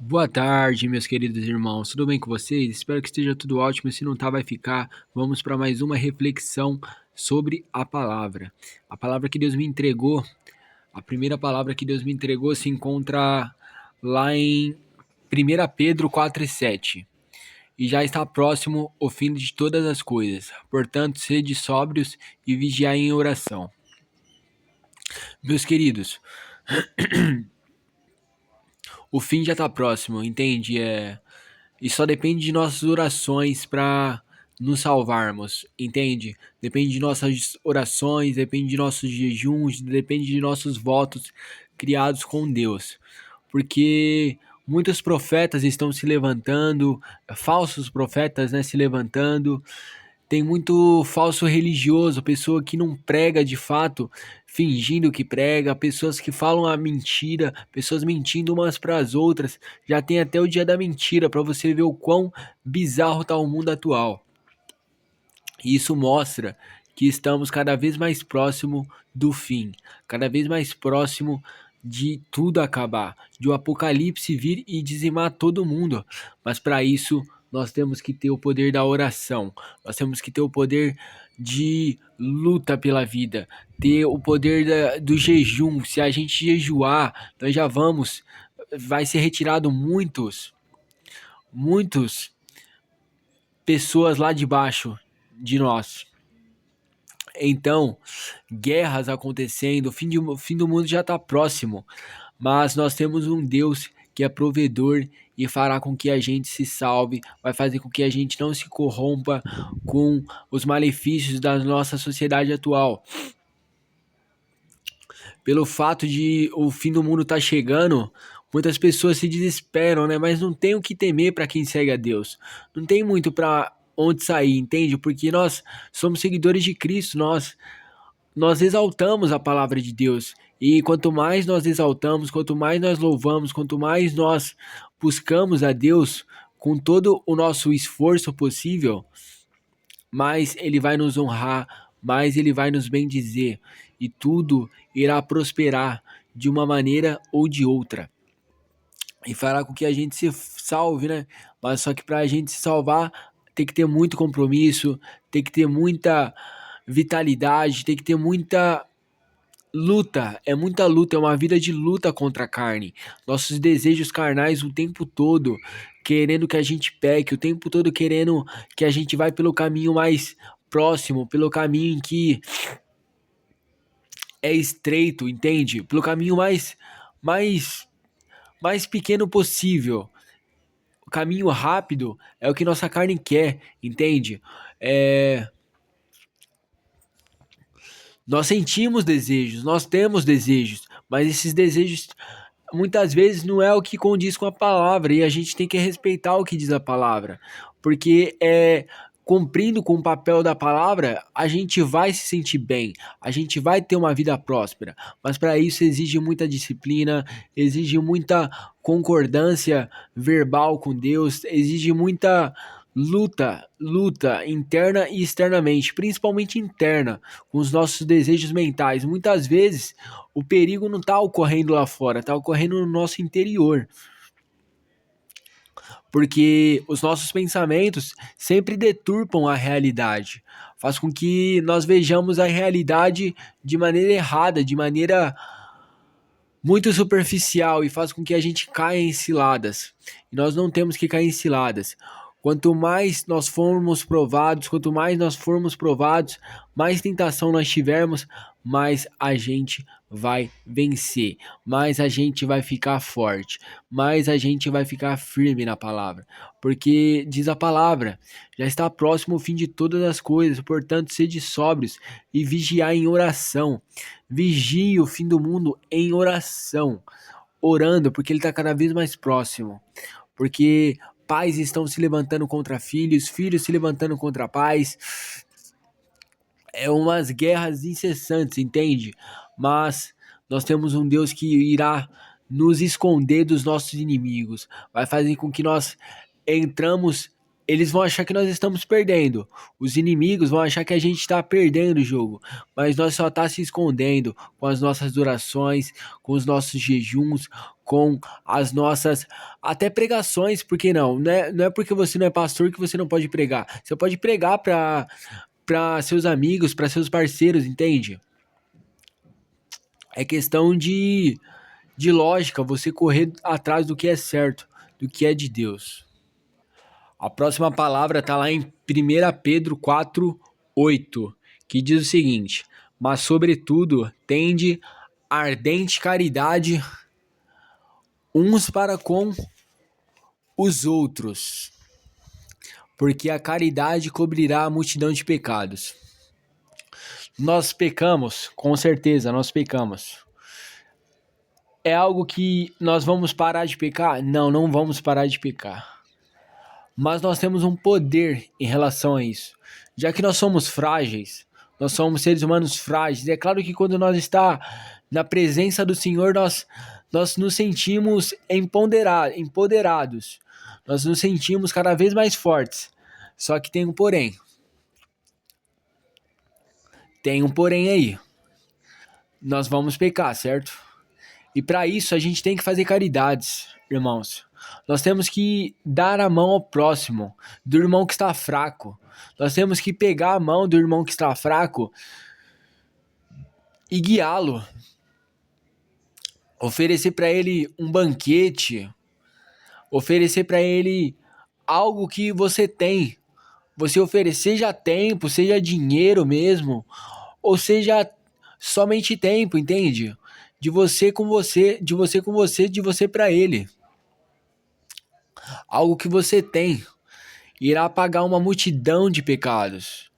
Boa tarde, meus queridos irmãos. Tudo bem com vocês? Espero que esteja tudo ótimo. Se não tá, vai ficar. Vamos para mais uma reflexão sobre a palavra. A palavra que Deus me entregou, a primeira palavra que Deus me entregou se encontra lá em 1 Pedro 4:7. E já está próximo o fim de todas as coisas. Portanto, sede sóbrios e vigiai em oração. Meus queridos, o fim já está próximo, entende? E só depende de nossas orações para nos salvarmos, entende? Depende de nossas orações, depende de nossos jejuns, depende de nossos votos criados com Deus. Porque muitos profetas estão se levantando, falsos profetas, né, se levantando. Tem muito falso religioso, pessoa que não prega de fato, fingindo que prega, pessoas que falam a mentira, pessoas mentindo umas para as outras. Já tem até o dia da mentira para você ver o quão bizarro tá o mundo atual. E isso mostra que estamos cada vez mais próximo do fim, cada vez mais próximo de tudo acabar, de o apocalipse vir e dizimar todo mundo. Mas para isso nós temos que ter o poder da oração, nós temos que ter o poder de luta pela vida, ter o poder do jejum. Se a gente jejuar, nós já vamos, vai ser retirado muitos pessoas lá de baixo de nós. Então, guerras acontecendo, o fim do mundo já está próximo, mas nós temos um Deus que é provedor e fará com que a gente se salve, vai fazer com que a gente não se corrompa com os malefícios da nossa sociedade atual. Pelo fato de o fim do mundo estar chegando, muitas pessoas se desesperam, né? Mas não tem o que temer para quem segue a Deus. Não tem muito para onde sair, entende? Porque nós somos seguidores de Cristo, nós exaltamos a palavra de Deus. E quanto mais nós exaltamos, quanto mais nós louvamos, quanto mais nós buscamos a Deus com todo o nosso esforço possível, mais Ele vai nos honrar, mais Ele vai nos bendizer. E tudo irá prosperar de uma maneira ou de outra. E fará com que a gente se salve, né? Mas só que para a gente se salvar, tem que ter muito compromisso, tem que ter muita vitalidade, tem que ter muita luta, é uma vida de luta contra a carne. Nossos desejos carnais o tempo todo querendo que a gente peque, o tempo todo querendo que a gente vai pelo caminho mais próximo, pelo caminho em que é estreito, entende? Pelo caminho mais mais pequeno possível. O caminho rápido é o que nossa carne quer, entende? É, nós sentimos desejos, nós temos desejos, mas esses desejos muitas vezes não é o que condiz com a palavra e a gente tem que respeitar o que diz a palavra, porque cumprindo com o papel da palavra, a gente vai se sentir bem, a gente vai ter uma vida próspera, mas para isso exige muita disciplina, exige muita concordância verbal com Deus, exige muita luta interna e externamente, principalmente interna, com os nossos desejos mentais. Muitas vezes o perigo não está ocorrendo lá fora, está ocorrendo no nosso interior, porque os nossos pensamentos sempre deturpam a realidade, faz com que nós vejamos a realidade de maneira errada, de maneira muito superficial e faz com que a gente caia em ciladas. E nós não temos que cair em ciladas. Quanto mais nós formos provados, quanto mais nós formos provados, mais tentação nós tivermos, mais a gente vai vencer, mais a gente vai ficar forte, mais a gente vai ficar firme na palavra. Porque diz a palavra, já está próximo o fim de todas as coisas, portanto, sede sóbrios e vigiai em oração. Vigie o fim do mundo em oração, orando, porque ele está cada vez mais próximo. Porque pais estão se levantando contra filhos, filhos se levantando contra pais. É umas guerras incessantes, entende? Mas nós temos um Deus que irá nos esconder dos nossos inimigos, vai fazer com que nós entramos eles vão achar que nós estamos perdendo. Os inimigos vão achar que a gente está perdendo o jogo. Mas nós só tá se escondendo com as nossas orações, com os nossos jejuns, com as nossas até pregações, por que não? Não é porque você não é pastor que você não pode pregar. Você pode pregar para seus amigos, para seus parceiros, entende? É questão de lógica, você correr atrás do que é certo, do que é de Deus. A próxima palavra está lá em 1 Pedro 4:8, que diz o seguinte: mas sobretudo tende ardente caridade uns para com os outros, porque a caridade cobrirá a multidão de pecados. Nós pecamos, com certeza, nós pecamos. É algo que nós vamos parar de pecar? Não, não vamos parar de pecar. Mas nós temos um poder em relação a isso. Já que nós somos frágeis, nós somos seres humanos frágeis. É claro que quando nós está na presença do Senhor, nós nos sentimos empoderados. Nós nos sentimos cada vez mais fortes. Só que tem um porém. Tem um porém aí. Nós vamos pecar, certo? E para isso a gente tem que fazer caridades, irmãos. Nós temos que dar a mão ao próximo, do irmão que está fraco. Nós temos que pegar a mão do irmão que está fraco e guiá-lo. Oferecer para ele um banquete, oferecer para ele algo que você tem. Você oferecer, seja tempo, seja dinheiro mesmo, ou seja somente tempo, entende? De você com você, de você com você, de você para ele. Algo que você tem irá apagar uma multidão de pecados.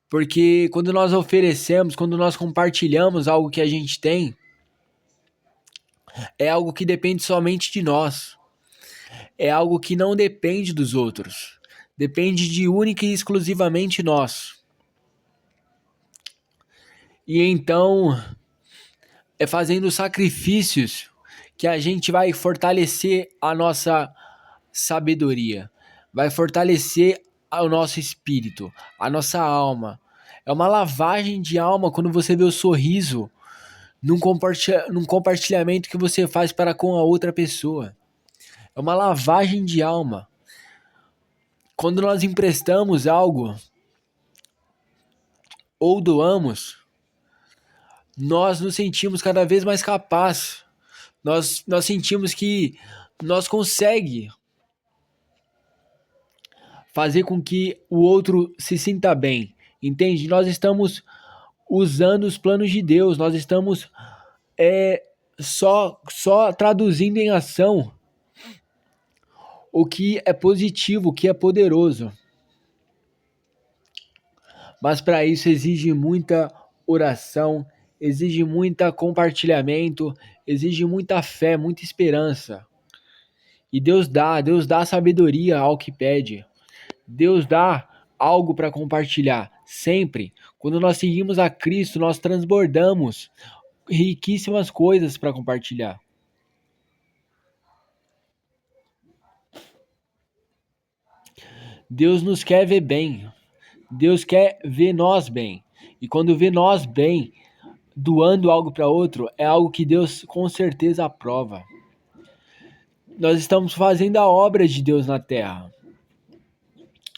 Porque quando nós oferecemos, quando nós compartilhamos algo que a gente tem, é algo que depende somente de nós. É algo que não depende dos outros. Depende de única e exclusivamente nós. E então, é fazendo sacrifícios que a gente vai fortalecer a nossa sabedoria, vai fortalecer o nosso espírito, a nossa alma. É uma lavagem de alma quando você vê o sorriso num compartilhamento que você faz para com a outra pessoa. É uma lavagem de alma. Quando nós emprestamos algo ou doamos, nós nos sentimos cada vez mais capazes. Nós sentimos que nós conseguimos fazer com que o outro se sinta bem, entende? Nós estamos usando os planos de Deus, nós estamos só traduzindo em ação o que é positivo, o que é poderoso. Mas para isso exige muita oração, exige muita compartilhamento, exige muita fé, muita esperança. E Deus dá sabedoria ao que pede. Deus dá algo para compartilhar, sempre. Quando nós seguimos a Cristo, nós transbordamos riquíssimas coisas para compartilhar. Deus nos quer ver bem. Deus quer ver nós bem. E quando vê nós bem, doando algo para outro, é algo que Deus com certeza aprova. Nós estamos fazendo a obra de Deus na terra.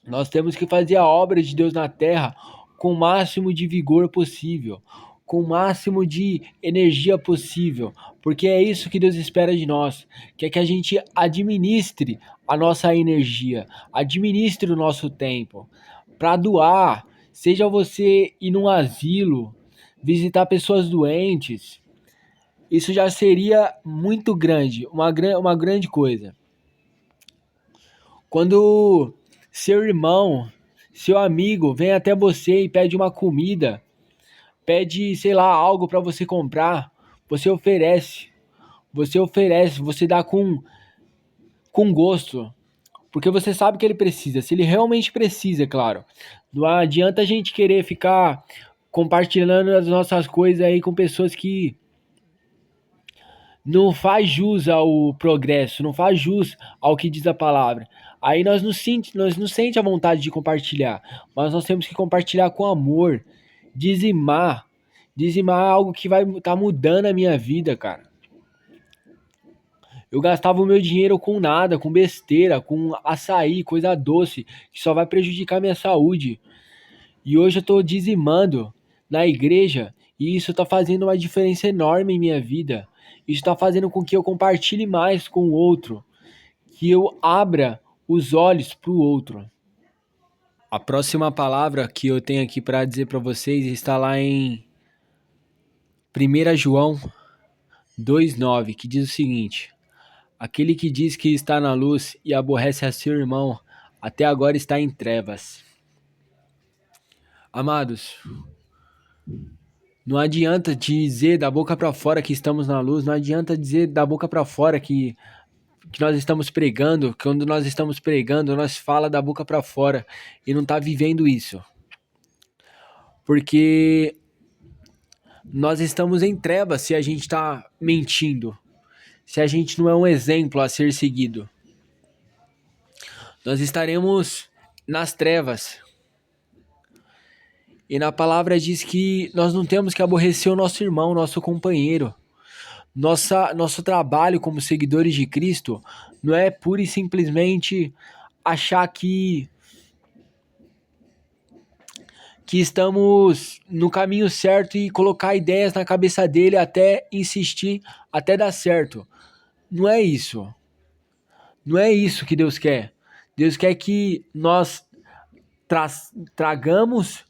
Nós temos que fazer a obra de Deus na terra com o máximo de vigor possível, com o máximo de energia possível, porque é isso que Deus espera de nós, que é que a gente administre a nossa energia, administre o nosso tempo para doar, seja você ir num asilo, visitar pessoas doentes, isso já seria muito grande, uma grande coisa. Quando seu irmão, seu amigo vem até você e pede uma comida, pede, sei lá, algo para você comprar, você oferece. Você oferece, você dá com gosto, porque você sabe que ele precisa, se ele realmente precisa, é claro. Não adianta a gente querer ficar compartilhando as nossas coisas aí com pessoas que não faz jus ao progresso, não faz jus ao que diz a palavra. Aí nós não sente a vontade de compartilhar, mas nós temos que compartilhar com amor, dizimar, dizimar é algo que vai estar mudando a minha vida, cara. Eu gastava o meu dinheiro com nada, com besteira, com açaí, coisa doce, que só vai prejudicar minha saúde. E hoje eu tô dizimando na igreja e isso tá fazendo uma diferença enorme em minha vida. Isso tá fazendo com que eu compartilhe mais com o outro, que eu abra os olhos para o outro. A próxima palavra que eu tenho aqui para dizer para vocês está lá em 1 João 2,9, que diz o seguinte: aquele que diz que está na luz e aborrece a seu irmão, até agora está em trevas. Amados, não adianta dizer da boca para fora que estamos na luz, não adianta dizer da boca para fora que nós estamos pregando, que quando nós estamos pregando, nós fala da boca para fora e não está vivendo isso. Porque nós estamos em trevas se a gente está mentindo, se a gente não é um exemplo a ser seguido. Nós estaremos nas trevas. E na palavra diz que nós não temos que aborrecer o nosso irmão, nosso companheiro. Nosso trabalho como seguidores de Cristo não é pura e simplesmente achar que estamos no caminho certo e colocar ideias na cabeça dele até insistir, até dar certo. Não é isso. Não é isso que Deus quer. Deus quer que nós tragamos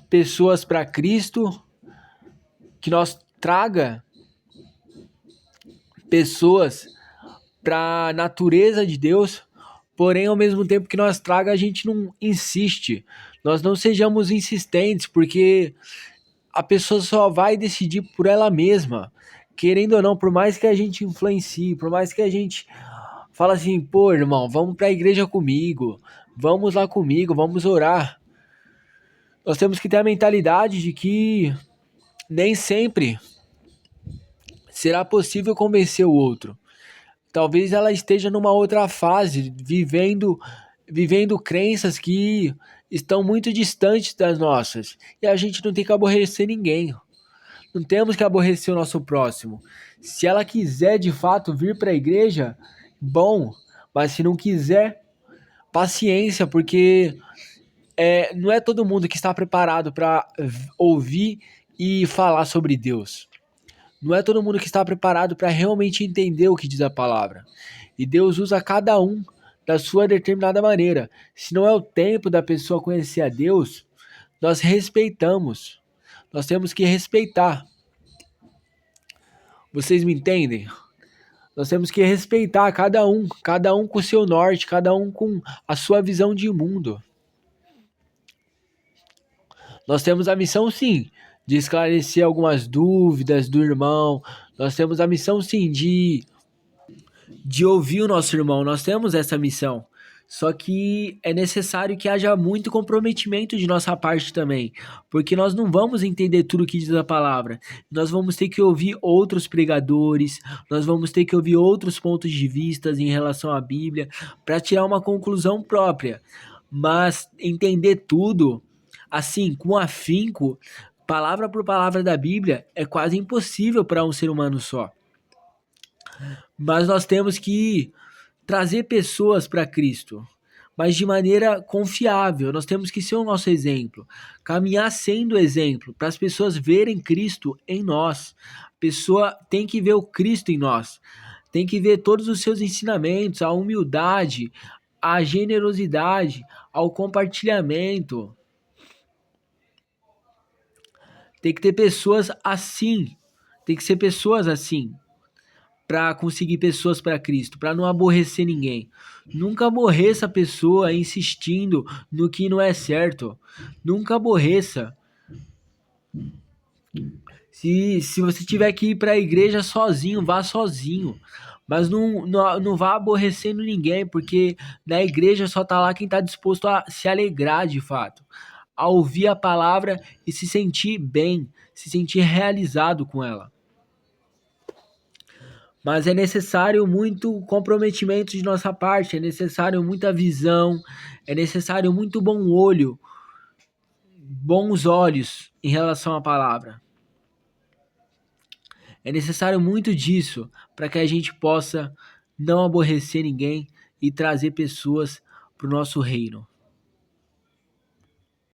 pessoas para Cristo, que nós traga pessoas para a natureza de Deus, porém ao mesmo tempo que nós traga, a gente não insiste. Nós não sejamos insistentes, porque a pessoa só vai decidir por ela mesma. Querendo ou não, por mais que a gente influencie, por mais que a gente fala assim, pô, irmão, vamos para a igreja comigo, vamos lá comigo, vamos orar. Nós temos que ter a mentalidade de que nem sempre será possível convencer o outro. Talvez ela esteja numa outra fase, vivendo crenças que estão muito distantes das nossas. E a gente não tem que aborrecer ninguém. Não temos que aborrecer o nosso próximo. Se ela quiser de fato vir para a igreja, bom. Mas se não quiser, paciência, porque não é todo mundo que está preparado para ouvir e falar sobre Deus. Não é todo mundo que está preparado para realmente entender o que diz a palavra. E Deus usa cada um da sua determinada maneira. Se não é o tempo da pessoa conhecer a Deus, nós respeitamos. Nós temos que respeitar. Vocês me entendem? Nós temos que respeitar cada um com o seu norte, cada um com a sua visão de mundo. Nós temos a missão, sim, de esclarecer algumas dúvidas do irmão. Nós temos a missão, sim, de ouvir o nosso irmão. Nós temos essa missão. Só que é necessário que haja muito comprometimento de nossa parte também, porque nós não vamos entender tudo o que diz a palavra. Nós vamos ter que ouvir outros pregadores, nós vamos ter que ouvir outros pontos de vista em relação à Bíblia para tirar uma conclusão própria. Mas entender tudo, assim, com afinco, palavra por palavra da Bíblia, é quase impossível para um ser humano só. Mas nós temos que trazer pessoas para Cristo, mas de maneira confiável. Nós temos que ser o nosso exemplo, caminhar sendo exemplo, para as pessoas verem Cristo em nós. A pessoa tem que ver o Cristo em nós, tem que ver todos os seus ensinamentos, a humildade, a generosidade, ao compartilhamento. Tem que ter pessoas assim, tem que ser pessoas assim para conseguir pessoas para Cristo, para não aborrecer ninguém. Nunca aborreça a pessoa insistindo no que não é certo. Nunca aborreça. Se você tiver que ir para a igreja sozinho, vá sozinho. Mas não vá aborrecendo ninguém, porque na igreja só tá lá quem tá disposto a se alegrar de fato, a ouvir a palavra e se sentir bem, se sentir realizado com ela. Mas é necessário muito comprometimento de nossa parte, é necessário muita visão, é necessário muito bom olho, bons olhos em relação à palavra. É necessário muito disso para que a gente possa não aborrecer ninguém e trazer pessoas para o nosso reino.